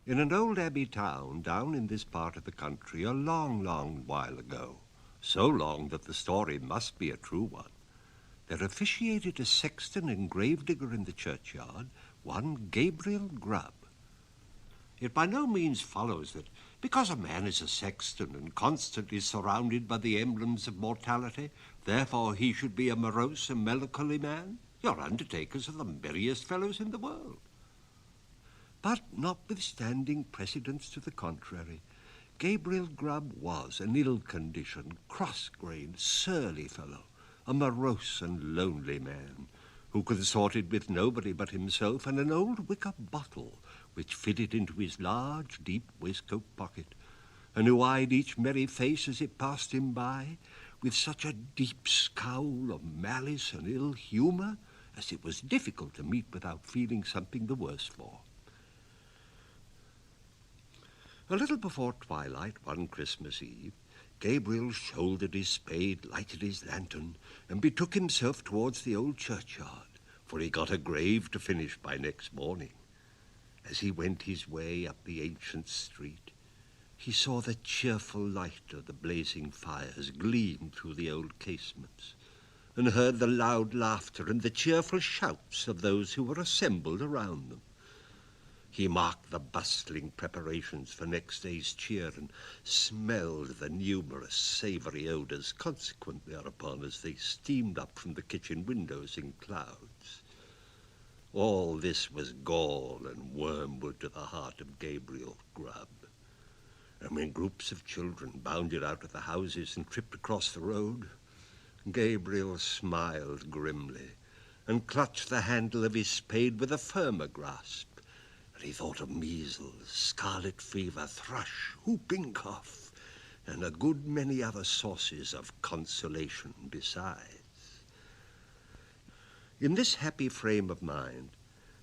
In an old abbey town down in this part of the country a long, long while ago, so long that the story must be a true one, there officiated a sexton and gravedigger in the churchyard, one Gabriel Grubb. It by no means follows that because a man is a sexton and constantly surrounded by the emblems of mortality, therefore he should be a morose and melancholy man. Your undertakers are the merriest fellows in the world. But notwithstanding precedents to the contrary, Gabriel Grubb was an ill-conditioned, cross-grained, surly fellow, a morose and lonely man, who consorted with nobody but himself and an old wicker bottle which fitted into his large, deep waistcoat pocket, and who eyed each merry face as it passed him by with such a deep scowl of malice and ill humour as it was difficult to meet without feeling something the worse for. A little before twilight one Christmas Eve, Gabriel shouldered his spade, lighted his lantern, and betook himself towards the old churchyard, for he got a grave to finish by next morning. As he went his way up the ancient street, he saw the cheerful light of the blazing fires gleam through the old casements, and heard the loud laughter and the cheerful shouts of those who were assembled around them. He marked the bustling preparations for next day's cheer and smelled the numerous savoury odours consequent thereupon as they steamed up from the kitchen windows in clouds. All this was gall and wormwood to the heart of Gabriel Grubb. And when groups of children bounded out of the houses and tripped across the road, Gabriel smiled grimly and clutched the handle of his spade with a firmer grasp. And he thought of measles, scarlet fever, thrush, whooping cough, and a good many other sources of consolation besides. In this happy frame of mind,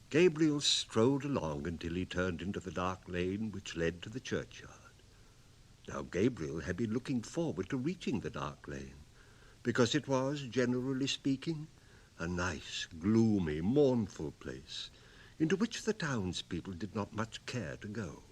Gabriel strode along until he turned into the dark lane which led to the churchyard. Now Gabriel had been looking forward to reaching the dark lane, because it was, generally speaking, a nice, gloomy, mournful place, into which the townspeople did not much care to go.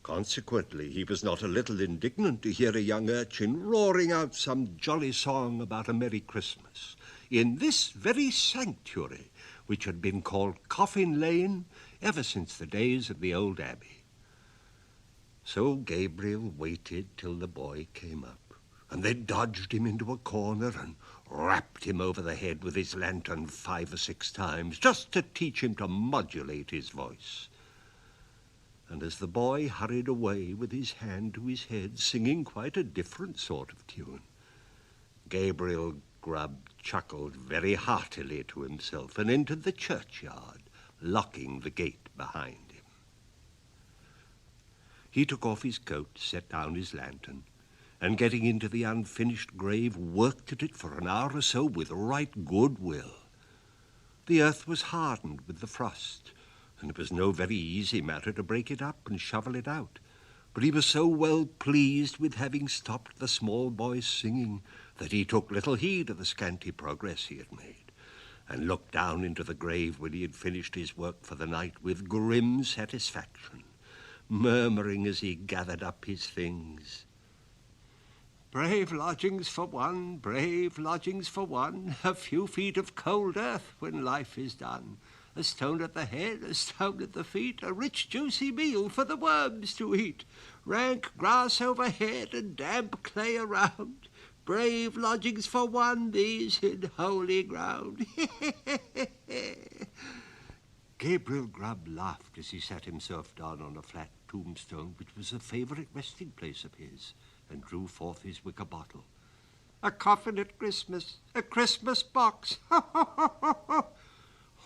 Consequently, he was not a little indignant to hear a young urchin roaring out some jolly song about a Merry Christmas in this very sanctuary, which had been called Coffin Lane ever since the days of the old abbey. So Gabriel waited till the boy came up, and then dodged him into a corner and rapped him over the head with his lantern 5 or 6 times, just to teach him to modulate his voice. And as the boy hurried away with his hand to his head, singing quite a different sort of tune, Gabriel Grubb chuckled very heartily to himself and entered the churchyard, locking the gate behind him. He took off his coat, set down his lantern, and getting into the unfinished grave, worked at it for an hour or so with right good will. The earth was hardened with the frost, and it was no very easy matter to break it up and shovel it out. But he was so well pleased with having stopped the small boy's singing that he took little heed of the scanty progress he had made, and looked down into the grave when he had finished his work for the night with grim satisfaction, murmuring as he gathered up his things, "Brave lodgings for one, brave lodgings for one, a few feet of cold earth when life is done, a stone at the head, a stone at the feet, a rich juicy meal for the worms to eat, rank grass overhead and damp clay around, brave lodgings for one, these in holy ground." Gabriel Grubb laughed as he sat himself down on a flat tombstone which was a favourite resting place of his, and drew forth his wicker bottle. "A coffin at Christmas, a Christmas box, ho, ho, ho, ho, ho."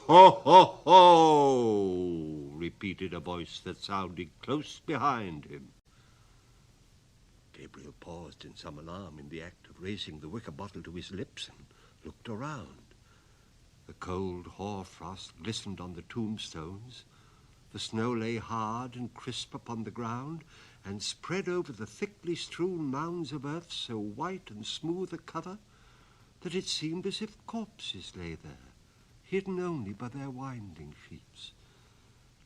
"Ho, ho, ho," repeated a voice that sounded close behind him. Gabriel paused in some alarm in the act of raising the wicker bottle to his lips and looked around. The cold hoar-frost glistened on the tombstones, the snow lay hard and crisp upon the ground, and spread over the thickly strewn mounds of earth so white and smooth a cover that it seemed as if corpses lay there, hidden only by their winding sheets.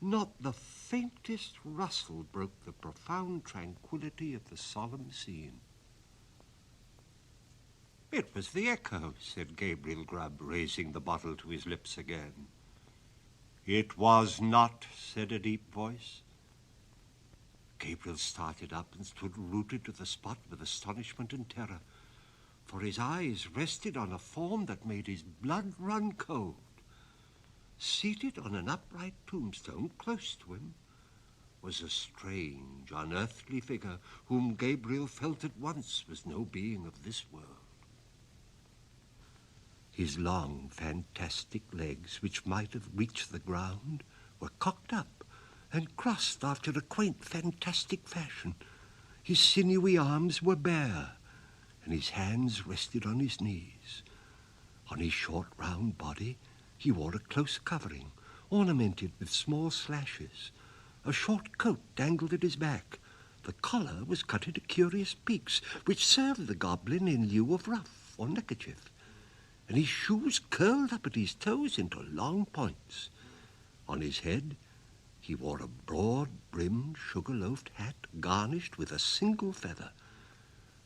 Not the faintest rustle broke the profound tranquillity of the solemn scene. "It was the echo," said Gabriel Grubb, raising the bottle to his lips again. "It was not," said a deep voice. Gabriel started up and stood rooted to the spot with astonishment and terror, for his eyes rested on a form that made his blood run cold. Seated on an upright tombstone close to him was a strange, unearthly figure whom Gabriel felt at once was no being of this world. His long, fantastic legs, which might have reached the ground, were cocked up and crossed after a quaint, fantastic fashion. His sinewy arms were bare, and his hands rested on his knees. On his short, round body he wore a close covering, ornamented with small slashes. A short coat dangled at his back. The collar was cut into curious peaks, which served the goblin in lieu of ruff or neckerchief, and his shoes curled up at his toes into long points. On his head he wore a broad-brimmed, sugar-loafed hat garnished with a single feather.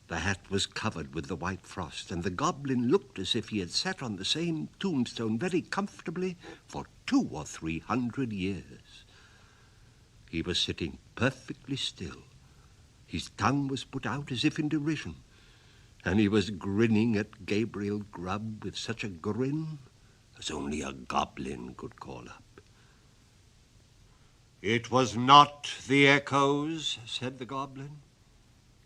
The hat was covered with the white frost, and the goblin looked as if he had sat on the same tombstone very comfortably for 200 or 300 years. He was sitting perfectly still. His tongue was put out as if in derision, and he was grinning at Gabriel Grubb with such a grin as only a goblin could call up. "It was not the echoes," said the goblin.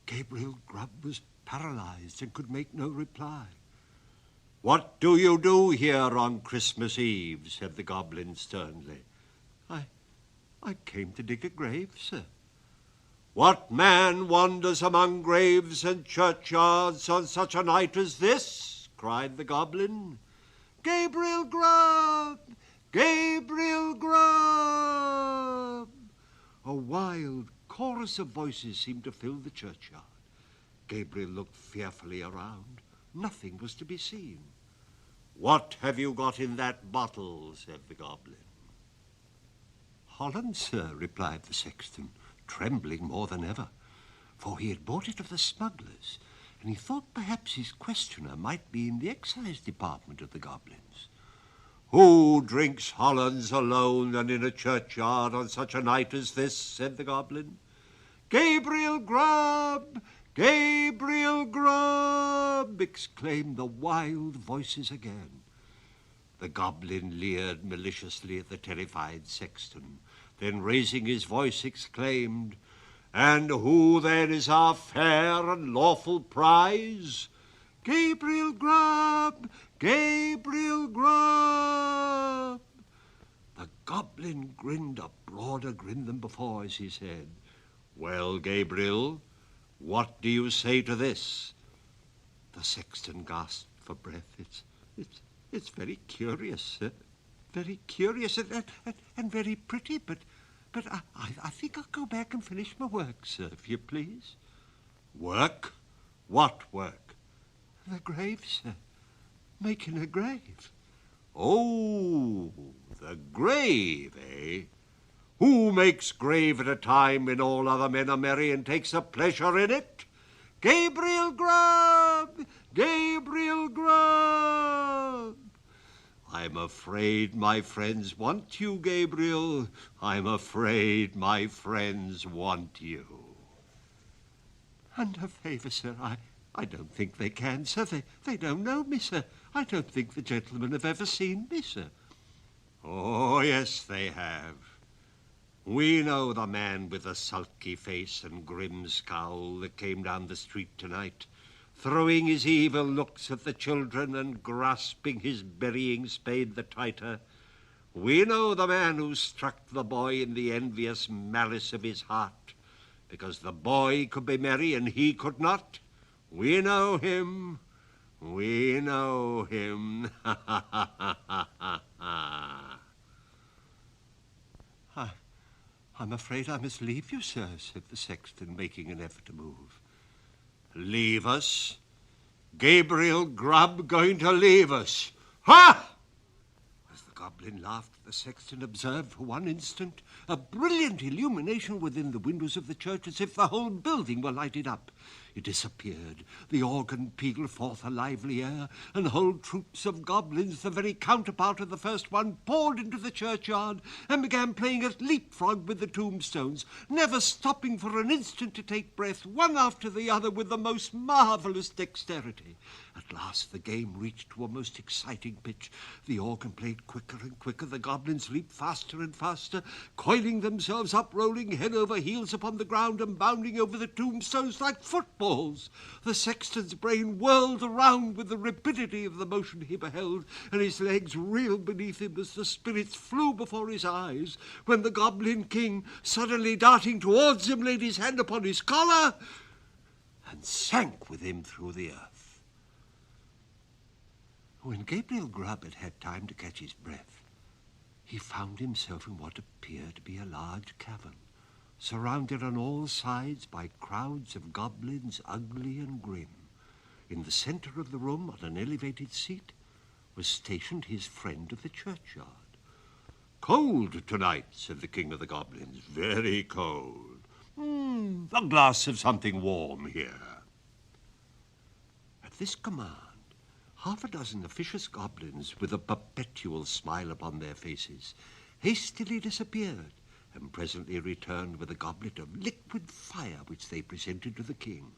Gabriel Grubb was paralyzed and could make no reply. "What do you do here on Christmas Eve?" said the goblin sternly. I came to dig a grave, sir." "What man wanders among graves and churchyards on such a night as this?" cried the goblin. "Gabriel Grubb! Gabriel Grubb!" A wild chorus of voices seemed to fill the churchyard. Gabriel looked fearfully around. Nothing was to be seen. "What have you got in that bottle?" said the goblin. "Holland, sir," replied the sexton, trembling more than ever, for he had bought it of the smugglers, and he thought perhaps his questioner might be in the excise department of the goblins. "Who drinks Hollands alone and in a churchyard on such a night as this?" said the goblin. "Gabriel Grubb! Gabriel Grubb!" exclaimed the wild voices again. The goblin leered maliciously at the terrified sexton, then raising his voice exclaimed, "And who then is our fair and lawful prize?" "Gabriel Grubb! Gabriel Grubb!" The goblin grinned a broader grin than before as he said, "Well, Gabriel, what do you say to this?" The sexton gasped for breath. It's very curious, sir. Very curious and very pretty, but I think I'll go back and finish my work, sir, if you please." "Work? What work?" "The grave, sir. Making a grave." "Oh, the grave, eh? Who makes grave at a time when all other men are merry and takes a pleasure in it?" "Gabriel Grubb! Gabriel Grubb!" "I'm afraid my friends want you, Gabriel. I'm afraid my friends want you." "And a favour, sir, I don't think they can, sir. They don't know me, sir. I don't think the gentlemen have ever seen me, sir." "Oh, yes, they have. We know the man with the sulky face and grim scowl that came down the street tonight, throwing his evil looks at the children and grasping his burying spade the tighter. We know the man who struck the boy in the envious malice of his heart, because the boy could be merry and he could not. We know him. We know him. Ha, ha, ha, ha, ha, ha. "I'm afraid I must leave you, sir," said the sexton, making an effort to move. "Leave us? Gabriel Grubb going to leave us? Ha!" As the goblin laughed, the sexton observed for one instant a brilliant illumination within the windows of the church, as if the whole building were lighted up. It disappeared. The organ pealed forth a lively air, and whole troops of goblins, the very counterpart of the first one, poured into the churchyard and began playing at leapfrog with the tombstones, never stopping for an instant to take breath, one after the other, with the most marvellous dexterity. At last the game reached to a most exciting pitch. The organ played quicker and quicker. The goblins leaped faster and faster, coiling themselves up, rolling head over heels upon the ground and bounding over the tombstones like footballs. The sexton's brain whirled around with the rapidity of the motion he beheld, and his legs reeled beneath him as the spirits flew before his eyes, when the goblin king, suddenly darting towards him, laid his hand upon his collar and sank with him through the earth. When Gabriel Grubb had had time to catch his breath, he found himself in what appeared to be a large cavern, surrounded on all sides by crowds of goblins, ugly and grim. In the centre of the room, on an elevated seat, was stationed his friend of the churchyard. "Cold tonight," said the king of the goblins. "Very cold. A glass of something warm here." At this command, half a dozen officious goblins, with a perpetual smile upon their faces, hastily disappeared, and presently returned with a goblet of liquid fire, which they presented to the king.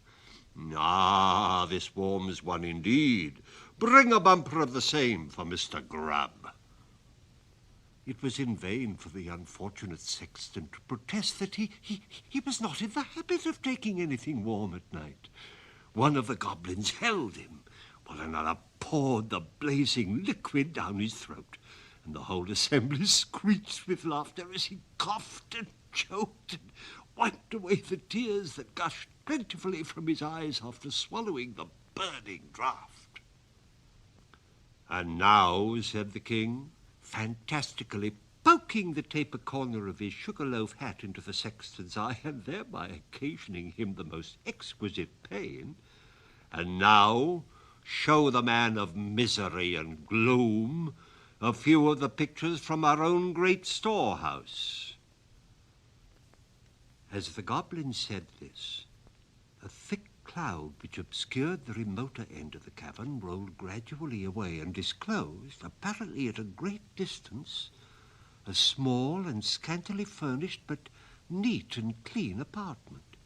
"Ah, this warms one indeed. Bring a bumper of the same for Mr. Grubb." It was in vain for the unfortunate sexton to protest that he was not in the habit of taking anything warm at night. One of the goblins held him, while another poured the blazing liquid down his throat, and the whole assembly screeched with laughter as he coughed and choked and wiped away the tears that gushed plentifully from his eyes after swallowing the burning draught. "And now," said the king, fantastically poking the taper corner of his sugar-loaf hat into the sexton's eye, and thereby occasioning him the most exquisite pain, "and now show the man of misery and gloom a few of the pictures from our own great storehouse." As the goblin said this, a thick cloud which obscured the remoter end of the cavern rolled gradually away and disclosed, apparently at a great distance, a small and scantily furnished but neat and clean apartment.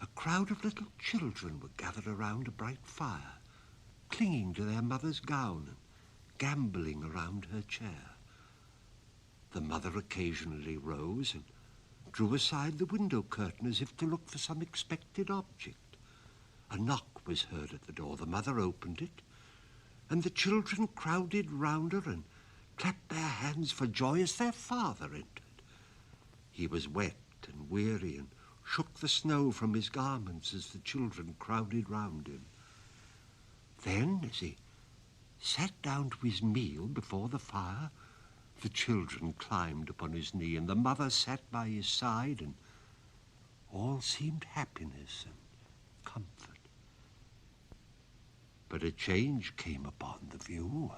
A crowd of little children were gathered around a bright fire, clinging to their mother's gown and gambolling around her chair. The mother occasionally rose and drew aside the window curtain as if to look for some expected object. A knock was heard at the door. The mother opened it, and the children crowded round her and clapped their hands for joy as their father entered. He was wet and weary and shook the snow from his garments as the children crowded round him. Then, as he sat down to his meal before the fire, the children climbed upon his knee, and the mother sat by his side, and all seemed happiness and comfort. But a change came upon the view,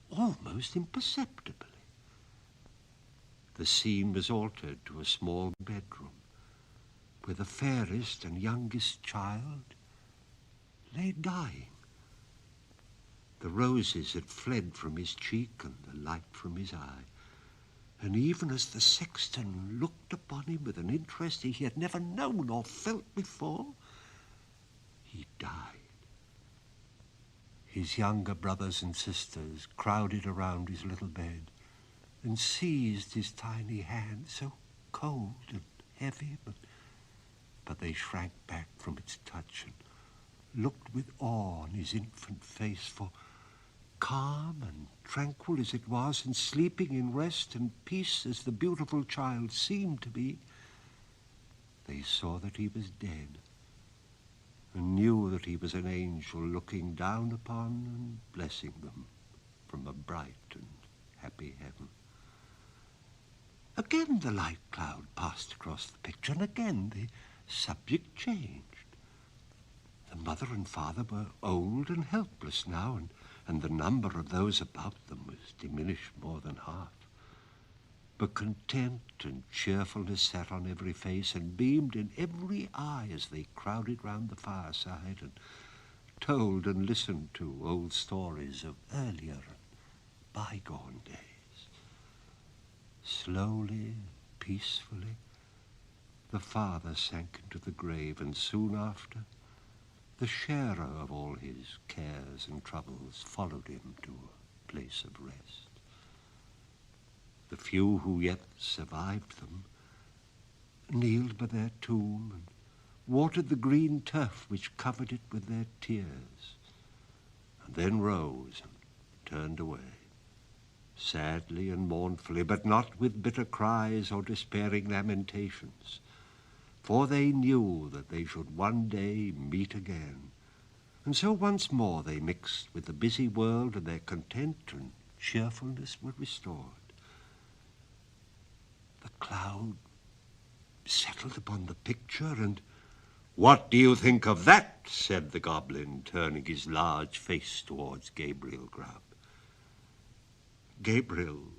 almost imperceptibly. The scene was altered to a small bedroom, where the fairest and youngest child lay dying. The roses had fled from his cheek and the light from his eye, and even as the sexton looked upon him with an interest he had never known or felt before, he died. His younger brothers and sisters crowded around his little bed and seized his tiny hand, so cold and heavy, but they shrank back from its touch and looked with awe on his infant face, for calm and tranquil as it was, and sleeping in rest and peace as the beautiful child seemed to be, they saw that he was dead, and knew that he was an angel looking down upon and blessing them from a bright and happy heaven. Again the light cloud passed across the picture, and again the subject changed. The mother and father were old and helpless now, and the number of those about them was diminished more than half. But content and cheerfulness sat on every face and beamed in every eye as they crowded round the fireside and told and listened to old stories of earlier and bygone days. Slowly, peacefully, the father sank into the grave, and soon after, the sharer of all his cares and troubles followed him to a place of rest. The few who yet survived them kneeled by their tomb and watered the green turf which covered it with their tears, and then rose and turned away, sadly and mournfully, but not with bitter cries or despairing lamentations, for they knew that they should one day meet again, and so once more they mixed with the busy world, and their content and cheerfulness were restored. The cloud settled upon the picture, and "What do you think of that?" said the goblin, turning his large face towards Gabriel Grubb. Gabriel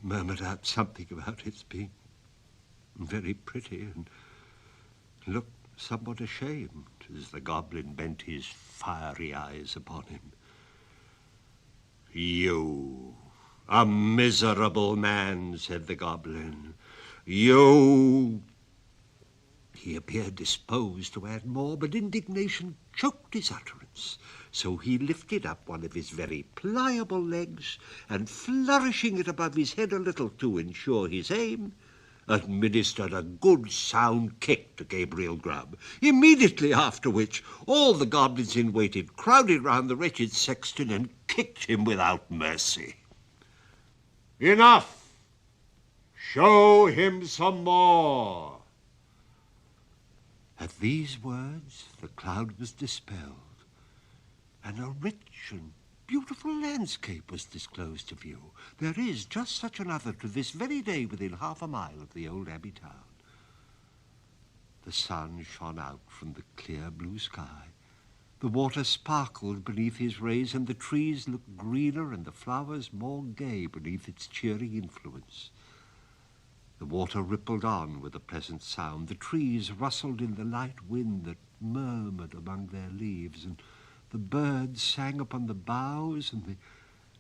murmured out something about its being very pretty, and looked somewhat ashamed as the goblin bent his fiery eyes upon him. "You, a miserable man," said the goblin. "You—" He appeared disposed to add more, but indignation choked his utterance. So he lifted up one of his very pliable legs, and flourishing it above his head a little to ensure his aim, administered a good sound kick to Gabriel Grubb, immediately after which all the goblins in waiting crowded round the wretched sexton and kicked him without mercy. "Enough! Show him some more!" At these words the cloud was dispelled, and a rich and beautiful landscape was disclosed to view. There is just such another to this very day within half a mile of the old abbey town. The sun shone out from the clear blue sky. The water sparkled beneath his rays, and the trees looked greener and the flowers more gay beneath its cheering influence. The water rippled on with a pleasant sound. The trees rustled in the light wind that murmured among their leaves, and the birds sang upon the boughs, and the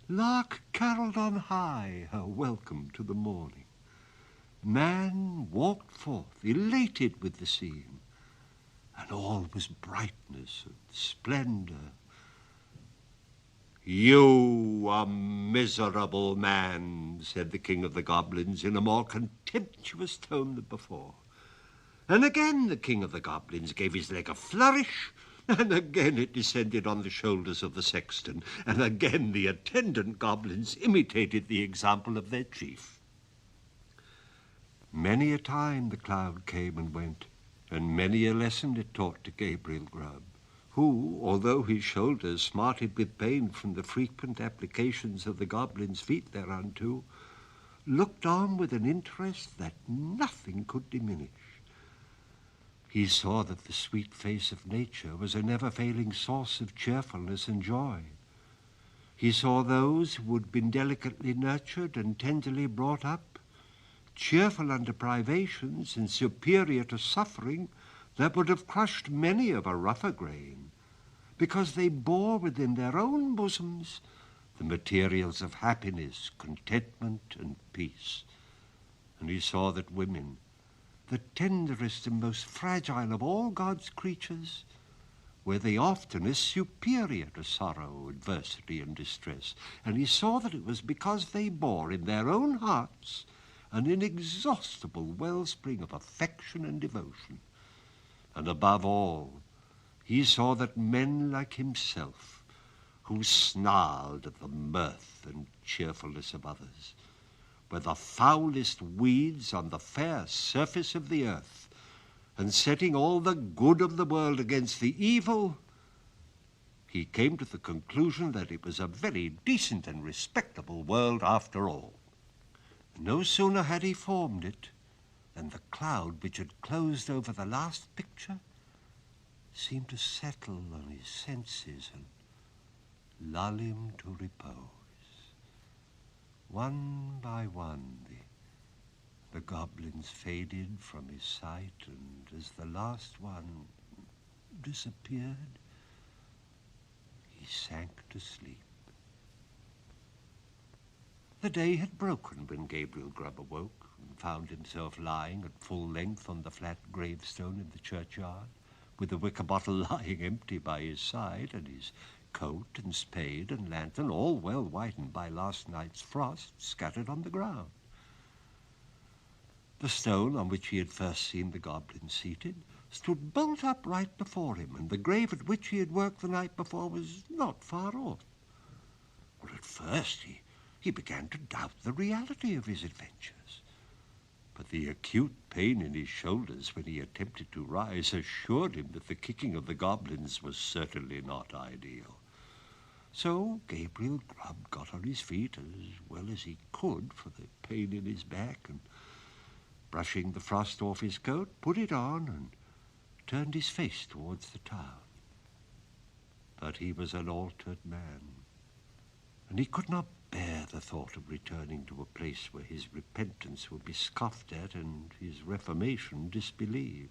lark caroled on high her welcome to the morning. Man walked forth, elated with the scene, and all was brightness and splendor. "You, a miserable man," said the king of the goblins in a more contemptuous tone than before. And again the king of the goblins gave his leg a flourish, and again it descended on the shoulders of the sexton, and again the attendant goblins imitated the example of their chief. Many a time the cloud came and went, and many a lesson it taught to Gabriel Grubb, who, although his shoulders smarted with pain from the frequent applications of the goblin's feet thereunto, looked on with an interest that nothing could diminish. He saw that the sweet face of nature was a never-failing source of cheerfulness and joy. He saw those who had been delicately nurtured and tenderly brought up, cheerful under privations and superior to suffering that would have crushed many of a rougher grain, because they bore within their own bosoms the materials of happiness, contentment, and peace. And he saw that women, the tenderest and most fragile of all God's creatures, were the oftenest superior to sorrow, adversity, and distress. And he saw that it was because they bore in their own hearts an inexhaustible wellspring of affection and devotion. And above all, he saw that men like himself, who snarled at the mirth and cheerfulness of others, were the foulest weeds on the fair surface of the earth, and setting all the good of the world against the evil, he came to the conclusion that it was a very decent and respectable world after all. No sooner had he formed it than the cloud which had closed over the last picture seemed to settle on his senses and lull him to repose. One by one the goblins faded from his sight, and as the last one disappeared, he sank to sleep. The day had broken when Gabriel Grubb awoke and found himself lying at full length on the flat gravestone in the churchyard, with the wicker bottle lying empty by his side, and his coat and spade and lantern, all well whitened by last night's frost, scattered on the ground. The stone on which he had first seen the goblin seated stood bolt upright before him, and the grave at which he had worked the night before was not far off. Well, at first he began to doubt the reality of his adventures, but the acute pain in his shoulders when he attempted to rise assured him that the kicking of the goblins was certainly not ideal. So Gabriel Grubb got on his feet as well as he could for the pain in his back, and brushing the frost off his coat, put it on and turned his face towards the town. But he was an altered man, and he could not bear the thought of returning to a place where his repentance would be scoffed at and his reformation disbelieved.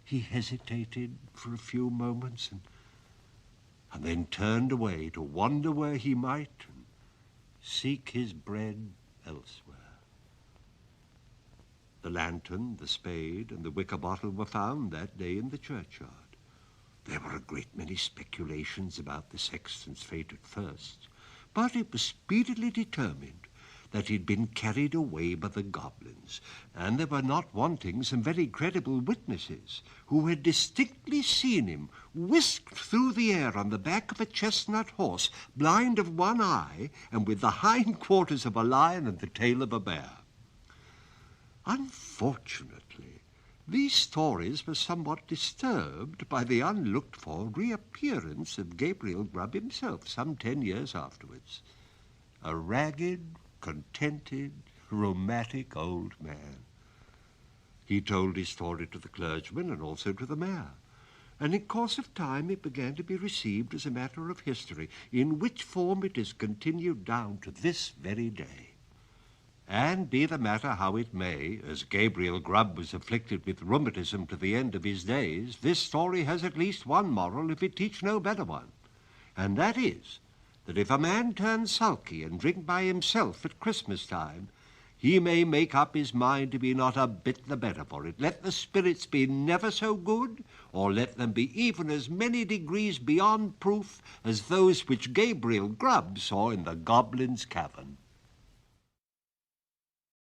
He hesitated for a few moments and then turned away to wander where he might and seek his bread elsewhere. The lantern, the spade, and the wicker bottle were found that day in the churchyard. There were a great many speculations about the sexton's fate at first, but it was speedily determined that he'd been carried away by the goblins, and there were not wanting some very credible witnesses who had distinctly seen him whisked through the air on the back of a chestnut horse, blind of one eye, and with the hind quarters of a lion and the tail of a bear. Unfortunately, these stories were somewhat disturbed by the unlooked-for reappearance of Gabriel Grubb himself some 10 years afterwards. A ragged, contented, rheumatic old man. He told his story to the clergyman and also to the mayor, and in course of time it began to be received as a matter of history, in which form it is continued down to this very day. And be the matter how it may, as Gabriel Grubb was afflicted with rheumatism to the end of his days, this story has at least one moral if it teach no better one, and that is that if a man turn sulky and drink by himself at Christmas time, he may make up his mind to be not a bit the better for it, let the spirits be never so good, or let them be even as many degrees beyond proof as those which Gabriel Grubb saw in the Goblin's cavern.